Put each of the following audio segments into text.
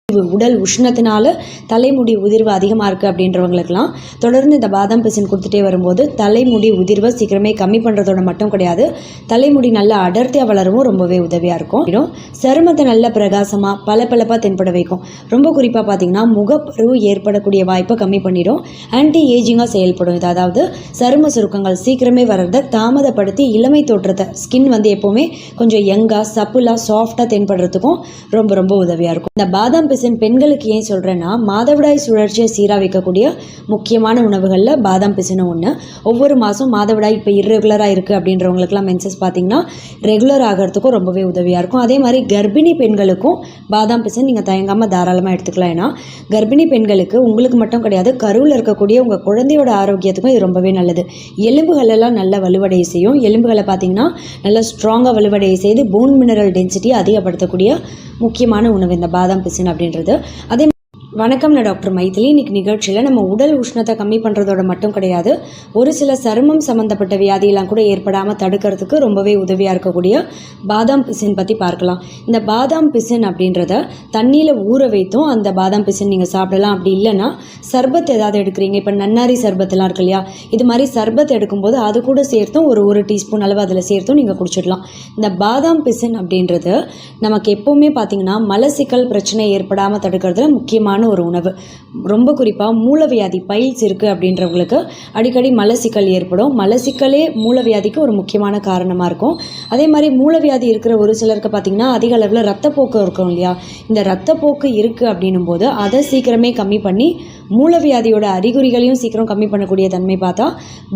உடல் உஷ்ணத்தினால தலைமுடி உதிர்வு அதிகமாக இருக்குது அப்படின்றவங்களுக்குலாம் தொடர்ந்து இந்த பாதாம் பிசின் கொடுத்துட்டே வரும்போது தலைமுடி உதிர்வை சீக்கிரமே கம்மி பண்ணுறதோட மட்டும் கிடையாது, தலைமுடி நல்லா அடர்த்தியாக வளரவும் ரொம்பவே உதவியாக இருக்கும். சருமத்தை நல்ல பிரகாசமாக பளபளப்பாக தென்பட வைக்கும். ரொம்ப குறிப்பாக பார்த்தீங்கன்னா முகப்பருவு ஏற்படக்கூடிய வாய்ப்பை கம்மி பண்ணிடும். ஆன்டி ஏஜிங்காக செயல்படும். இது அதாவது சரும சுருக்கங்கள் சீக்கிரமே வர்றதை தாமதப்படுத்தி இளமை தோற்றத்தை ஸ்கின் எப்போவுமே கொஞ்சம் யங்காக சப்புலாக சாஃப்டாக தென்படுறதுக்கும் ரொம்ப ரொம்ப உதவியாக இருக்கும். இந்த பாதாம் பெண்களுக்கு ஏன் சொல்கிறேன்னா, மாதவிடாய் சுழற்சியை சீராக வைக்கக்கூடிய முக்கியமான உணவுகளில் பாதாம் பிசினும் ஒன்று. ஒவ்வொரு மாதம் மாதவிடாய் இப்போ இர்ரெகுலராக இருக்குது அப்படின்றவங்களுக்குலாம் மென்சஸ் பார்த்திங்கன்னா ரெகுலர் ஆகிறதுக்கும் ரொம்பவே உதவியாக இருக்கும். அதே மாதிரி கர்ப்பிணி பெண்களுக்கும் பாதாம் பிசின் நீங்கள் தயங்காமல் தாராளமாக எடுத்துக்கலாம். ஏன்னா கர்ப்பிணி பெண்களுக்கு உங்களுக்கு மட்டும் கிடையாது, கருவில் இருக்கக்கூடிய உங்கள் குழந்தையோட ஆரோக்கியத்துக்கும் இது ரொம்பவே நல்லது. எலும்புகளெல்லாம் நல்ல வலுவடைய செய்யும். எலும்புகளை பார்த்திங்கன்னா நல்லா ஸ்ட்ராங்காக வலுவடைய செய்து போன் மினரல் டென்சிட்டியை அதிகப்படுத்தக்கூடிய முக்கியமான உணவு இந்த பாதாம் பிசின் அப்படின்றது. அதே வணக்கம், நான் டாக்டர் மைதிலி. இன்னைக்கு நிகழ்ச்சியில் நம்ம உடல் உஷ்ணத்தை கம்மி பண்ணுறதோட மட்டும் கிடையாது, ஒரு சில சருமம் சம்மந்தப்பட்ட வியாதியெல்லாம் கூட ஏற்படாமல் தடுக்கிறதுக்கு ரொம்பவே உதவியாக இருக்கக்கூடிய பாதாம் பிசின் பற்றி பார்க்கலாம். இந்த பாதாம் பிசின் அப்படின்றத தண்ணியில் ஊற வைத்தும் அந்த பாதாம் பிசின் நீங்கள் சாப்பிடலாம். அப்படி இல்லைன்னா சர்பத் ஏதாவது எடுக்கிறீங்க, இப்போ நன்னாரி சர்பத்தெல்லாம் இருக்கு இல்லையா, இது மாதிரி சர்பத் எடுக்கும்போது அது கூட சேர்த்தும் ஒரு டீஸ்பூன் அளவு அதில் சேர்த்தும் நீங்கள் குடிச்சிடலாம். இந்த பாதாம் பிசின் அப்படின்றது நமக்கு எப்போவுமே பார்த்தீங்கன்னா மலசிக்கல் பிரச்சனை ஏற்படாமல் தடுக்கிறதுல முக்கியமான ஒரு உணவு. ரொம்ப குறிப்பாக மூலவியாதி பைல்ஸ் இருக்குது அப்படின்றவங்களுக்கு அடிக்கடி மலசிக்கல் ஏற்படும். மலசிக்கலே மூலவியாதிக்கு ஒரு முக்கியமான காரணமாக இருக்கும். அதே மாதிரி மூலவியாதி இருக்கிற ஒரு சிலருக்கு பார்த்திங்கன்னா அதிக அளவில் ரத்தப்போக்கு இருக்கும் இல்லையா, இந்த ரத்தப்போக்கு இருக்குது அப்படின்னும் போது அதை சீக்கிரமே கம்மி பண்ணி மூலவியாதியோட அறிகுறிகளையும் சீக்கிரம் கம்மி பண்ணக்கூடிய தன்மை பார்த்தா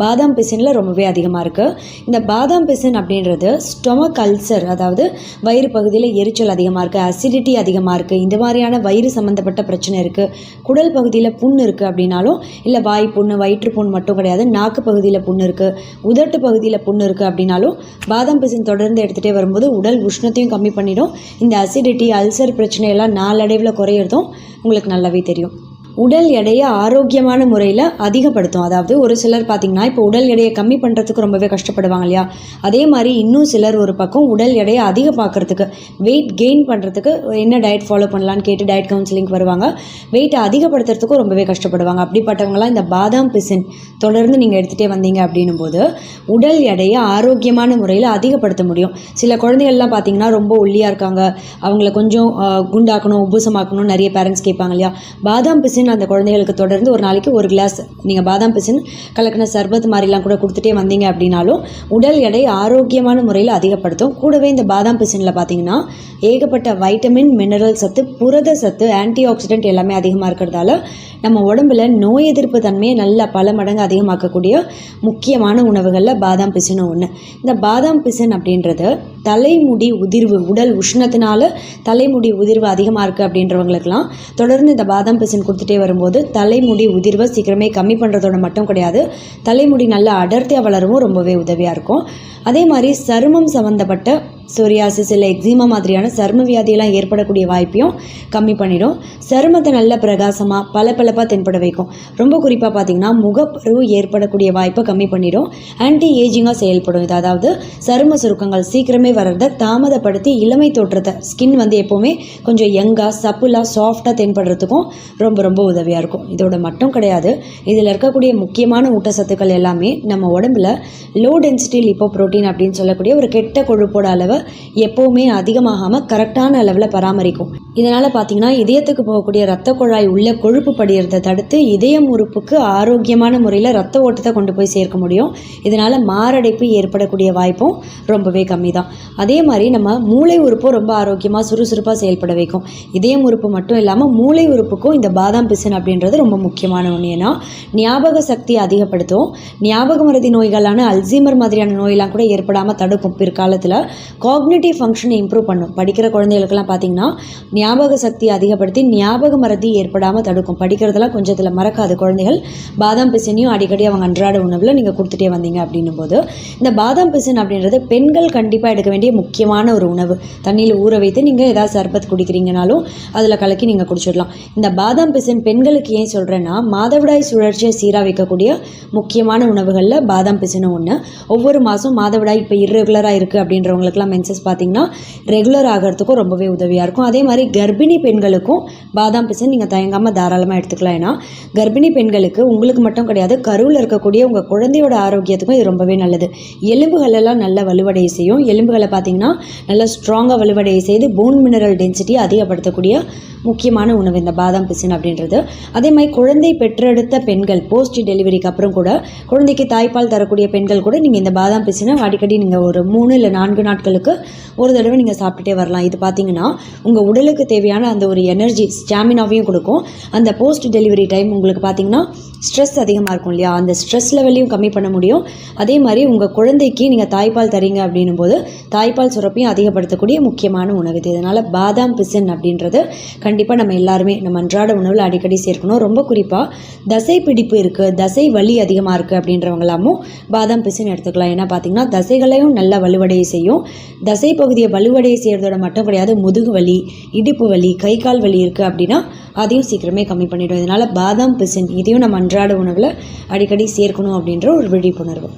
பாதாம் பிசினில் ரொம்பவே அதிகமாக இருக்குது. இந்த பாதாம் பிசின் அப்படின்றது ஸ்டொமக் அல்சர், அதாவது வயிறு பகுதியில் எரிச்சல் அதிகமாக இருக்குது, அசிடிட்டி அதிகமாக இருக்குது, இந்த மாதிரியான வயிறு சம்மந்தப்பட்ட பிரச்சனை இருக்குது, குடல் பகுதியில் புண் இருக்குது அப்படின்னாலும், இல்லை வாய் புண்ணு வயிற்று புண் மட்டும் கிடையாது, நாக்கு பகுதியில் புண் இருக்குது, உதட்டு பகுதியில் புண் இருக்குது அப்படின்னாலும் பாதாம் பிசின் தொடர்ந்து எடுத்துகிட்டே வரும்போது உடல் உஷ்ணத்தையும் கம்மி பண்ணிடும். இந்த அசிடிட்டி அல்சர் பிரச்சனையெல்லாம் நாளடைவில் குறையிறதும் உங்களுக்கு நல்லாவே தெரியும். உடல் எடையை ஆரோக்கியமான முறையில் அதிகப்படுத்தும். அதாவது ஒரு சிலர் பார்த்திங்கன்னா இப்போ உடல் எடையை கம்மி பண்ணுறதுக்கு ரொம்பவே கஷ்டப்படுவாங்க இல்லையா, அதே மாதிரி இன்னும் சிலர் ஒரு பக்கம் உடல் எடையை அதிகமாக்கிறதுக்கு வெயிட் கெயின் பண்ணுறதுக்கு என்ன டயட் ஃபாலோ பண்ணலான்னு கேட்டு டயட் கவுன்சிலிங் வருவாங்க. வெயிட்டை அதிகப்படுத்துறதுக்கும் ரொம்பவே கஷ்டப்படுவாங்க. அப்படிப்பட்டவங்களாம் இந்த பாதாம் பிசின் தொடர்ந்து நீங்கள் எடுத்துகிட்டே வந்தீங்க அப்படின்னும் போது உடல் எடையை ஆரோக்கியமான முறையில் அதிகப்படுத்த முடியும். சில குழந்தைகள்லாம் பார்த்திங்கன்னா ரொம்ப ஒல்லியாக இருக்காங்க, அவங்கள கொஞ்சம் குண்டாக்கணும் உபுசமாக்கணும் நிறைய பேரண்ட்ஸ் கேட்பாங்க இல்லையா. பாதாம் பிசின் அந்த குழந்தைகளுக்கு தொடர்ந்து ஒரு நாளைக்கு ஒரு கிளாஸ் நீங்கள் பாதாம் பிசின் கலக்கின சர்பத் மாதிரிலாம் கூட கொடுத்துட்டே வந்தீங்க அப்படின்னாலும் உடல் எடை ஆரோக்கியமான முறையில் அதிகப்படுத்தும். கூடவே இந்த பாதாம் பிசினில் பார்த்தீங்கன்னா ஏகப்பட்ட வைட்டமின் மினரல் சத்து புரத சத்து ஆன்டி ஆக்சிடென்ட் எல்லாமே அதிகமாக இருக்கிறதால நம்ம உடம்புல நோய் எதிர்ப்பு தன்மையை நல்லா பல மடங்கு அதிகமாக்கக்கூடிய முக்கியமான உணவுகளில் பாதாம் பிசினும் ஒன்று. இந்த பாதாம் பிசின் அப்படின்றது தலைமுடி உதிர்வு, உடல் உஷ்ணத்தினால தலைமுடி உதிர்வு அதிகமாக இருக்குது அப்படின்றவங்களுக்குலாம் தொடர்ந்து இந்த பாதாம் பிசின் கொடுத்துட்டே வரும்போது தலைமுடி உதிர்வை சீக்கிரமே கம்மி பண்ணுறதோட மட்டும் கிடையாது, தலைமுடி நல்லா அடர்த்தியாக வளரவும் ரொம்பவே உதவியாக இருக்கும். அதே மாதிரி சருமம் சம்மந்தப்பட்ட சொரியாசிஸ் இல்லை எக்ஸிமா மாதிரியான சரும வியாதியெல்லாம் ஏற்படக்கூடிய வாய்ப்பையும் கம்மி பண்ணிடும். சருமத்தை நல்ல பிரகாசமாக பளபளப்பாக தென்பட வைக்கும். ரொம்ப குறிப்பாக பார்த்திங்கன்னா முகப்பருவு ஏற்படக்கூடிய வாய்ப்பை கம்மி பண்ணிடும். ஆன்டி ஏஜிங்காக செயல்படும். இது அதாவது சரும சுருக்கங்கள் சீக்கிரமே வர்றதை தாமதப்படுத்தி இளமை தோற்றத்தை ஸ்கின் எப்போவுமே கொஞ்சம் யங்காக சப்புலாக சாஃப்டாக தென்படுறதுக்கும் ரொம்ப ரொம்ப உதவியாக இருக்கும். இதோட மட்டும் கிடையாது, இதில் இருக்கக்கூடிய முக்கியமான ஊட்டச்சத்துக்கள் எல்லாமே நம்ம உடம்புல லோ டென்சிட்டி லிப்போப்ரோட்டீன் அப்படின்னு சொல்லக்கூடிய ஒரு கெட்ட கொழுப்போட அளவை எப்போவுமே அதிகமாகாமல் கரெக்டான அளவில் பராமரிக்கும். இதனால் பார்த்தீங்கன்னா இதயத்துக்கு போகக்கூடிய ரத்த குழாய் உள்ள கொழுப்பு படியறதை தடுத்து இதயம் உறுப்புக்கு ஆரோக்கியமான முறையில் ரத்த ஓட்டத்தை கொண்டு போய் சேர்க்க முடியும். இதனால் மாரடைப்பு ஏற்படக்கூடிய வாய்ப்பும் ரொம்பவே கம்மி தான். அதே மாதிரி நம்ம மூளை உறுப்பும் ரொம்ப ஆரோக்கியமாக சுறுசுறுப்பாக செயல்பட வைக்கும். இதயம் உறுப்பு மட்டும் இல்லாமல் மூளை உறுப்புக்கும் இந்த பாதாம் பிசின் அப்படின்றது ரொம்ப முக்கியமான ஒன்று. ஏன்னா ஞாபக சக்தியை அதிகப்படுத்தும். ஞாபக மறதி நோய்களான அல்சீமர் மாதிரியான நோயெல்லாம் கூட ஏற்படாமல் தடுக்கும். பிற்காலத்தில் காக்னிட்டிவ் ஃபங்க்ஷனை இம்ப்ரூவ் பண்ணும். படிக்கிற குழந்தைகளுக்கெல்லாம் பார்த்தீங்கன்னா ஞாபக சக்தியை அதிகப்படுத்தி ஞாபக மறதி ஏற்படாமல் தடுக்கும். படிக்கிறதெல்லாம் கொஞ்சத்தில் மறக்காத குழந்தைகள் பாதாம் பிசினையும் அடிக்கடி அவங்க அன்றாட உணவில் நீங்கள் கொடுத்துட்டே வந்தீங்க அப்படின்னும் போது இந்த பாதாம் பிசின் அப்படின்றது பெண்கள் கண்டிப்பாக எடுக்க வேண்டிய முக்கியமான ஒரு உணவு. தண்ணியில் ஊற வைத்து நீங்கள் ஏதாவது சர்பத் குடிக்கிறீங்கனாலும் அதில் கலக்கி நீங்கள் குடிச்சிடலாம். இந்த பாதாம் பிசின் பெண்களுக்கு ஏன் சொல்கிறேன்னா, மாதவிடாய் சுழற்சியை சீராக வைக்கக்கூடிய முக்கியமான உணவுகளில் பாதாம் பிசினும் ஒன்று. ஒவ்வொரு மாதம் மாதவிடாய் இப்போ இர்ரெகுலராக இருக்குது அப்படின்றவங்களுக்குலாம் மென்சஸ் பார்த்திங்கன்னா ரெகுலர் ஆகிறதுக்கும் ரொம்பவே உதவியாக இருக்கும். அதே மாதிரி கர்ப்பிணி பெண்களுக்கும் பாதாம் பிசின் நீங்கள் தயங்காமல் தாராளமாக எடுத்துக்கலாம். ஏன்னா கர்ப்பிணி பெண்களுக்கு உங்களுக்கு மட்டும் கிடையாது, கருவில் இருக்கக்கூடிய உங்கள் குழந்தையோட ஆரோக்கியத்துக்கும் இது ரொம்பவே நல்லது. எலும்புகள் எல்லாம் நல்ல வலுவடைய செய்யும். எலும்புகளை பார்த்திங்கன்னா நல்லா ஸ்ட்ராங்காக வலுவடைய செய்து போன் மினரல் டென்சிட்டி அதிகப்படுத்தக்கூடிய முக்கியமான உணவு இந்த பாதாம் பிசின் அப்படின்றது. அதே மாதிரி குழந்தை பெற்றெடுத்த பெண்கள் போஸ்ட் டெலிவரிக்கு அப்புறம் கூட குழந்தைக்கு தாய்ப்பால் தரக்கூடிய பெண்கள் கூட நீங்கள் இந்த பாதாம் பிசினை அடிக்கடி நீங்கள் ஒரு 3 இல்லை 4 நாட்களுக்கு ஒரு தடவை நீங்கள் சாப்பிட்டுட்டே வரலாம். இது பார்த்தீங்கன்னா உங்கள் உடலுக்கு தேவையான அந்த ஒரு எனர்ஜி ஸ்டாமினாவையும் கொடுக்கும். அந்த போஸ்ட் டெலிவரி டைம் உங்களுக்கு பார்த்தீங்கன்னா ஸ்ட்ரெஸ் அதிகமாக இருக்கும் இல்லையா, அந்த ஸ்ட்ரெஸ் லெவலையும் கம்மி பண்ண முடியும். அதே மாதிரி உங்கள் குழந்தைக்கு நீங்கள் தாய்ப்பால் தரீங்க அப்படின்னும் போது தாய்ப்பால் சுரப்பையும் அதிகப்படுத்தக்கூடிய முக்கியமான உணவு இது. இதனால் பாதாம் பிசின் அப்படின்றது கண்டிப்பாக நம்ம எல்லாருமே நம்ம அன்றாட உணவில் அடிக்கடி சேர்க்கணும். ரொம்ப குறிப்பாக தசை பிடிப்பு இருக்குது, தசை வலி அதிகமாக இருக்குது அப்படின்றவங்களாமும் பாதாம் பிசின் எடுத்துக்கலாம். ஏன்னா பார்த்தீங்கன்னா தசைகளையும் நல்லா வலுவடைய செய்யும். தசை பகுதியை வலுவடைய செய்கிறதோட மட்டும் கிடையாது, முதுகு வலி, இடுப்பு வலி, கை கால் வலி இருக்குது அப்படின்னா அதையும் சீக்கிரமே கம்மி பண்ணிடும். இதனால் பாதாம் பிசின் இதையும் நம்ம அன்றாட உணவில் அடிக்கடி சேர்க்கணும் அப்படின்ற ஒரு விழிப்புணர்வு.